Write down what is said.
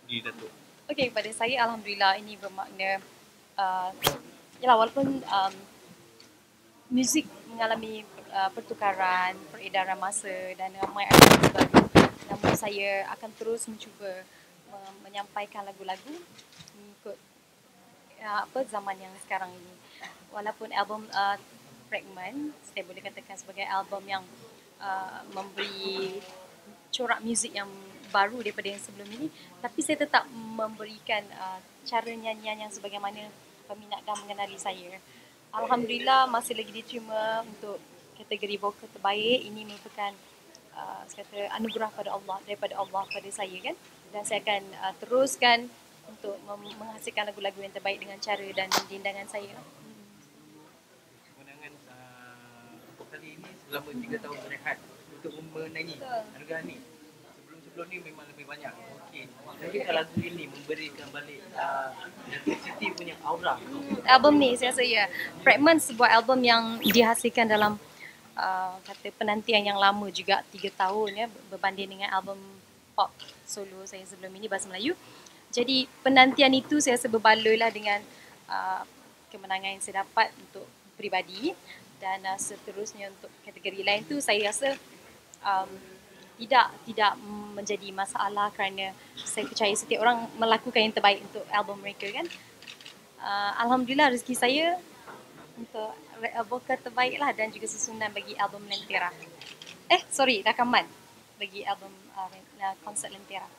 di Datuk? Okey, pada saya Alhamdulillah ini bermakna uh, yalah walaupun muzik mengalami pertukaran, peredaran masa dan ramai artis baru, namun saya akan terus mencuba menyampaikan lagu-lagu mengikut zaman yang sekarang ini. Walaupun album Fragment saya boleh katakan sebagai album yang memberi corak muzik yang baru daripada yang sebelum ini, tapi saya tetap memberikan cara nyanyian yang sebagaimana peminat dah mengenali saya. Alhamdulillah masih lagi diterima untuk kategori vokal terbaik. Ini merupakan kata anugerah pada Allah, daripada Allah pada saya kan, dan saya akan teruskan untuk menghasilkan lagu-lagu yang terbaik dengan cara dan dindangan saya. Kemenangan kali ini selama 3 tahun berehat untuk menyanyi anugerah ni. Sebelum ni memang lebih banyak. Okey. Mungkinkah lagu ini memberikan balik Siti punya aura? Album ni saya rasa ya, Fragment sebuah album yang dihasilkan dalam kata penantian yang lama juga, 3 tahun ya, berbanding dengan album pop solo saya sebelum ini bahasa Melayu. Jadi penantian itu saya rasa berbaloi lah dengan kemenangan yang saya dapat untuk peribadi, dan seterusnya untuk kategori lain tu saya rasa tidak menjadi masalah kerana saya percaya setiap orang melakukan yang terbaik untuk album mereka kan. Alhamdulillah rezeki saya untuk vokal terbaik lah dan juga susunan bagi album Lentera. Rakaman bagi album konsert Lentera.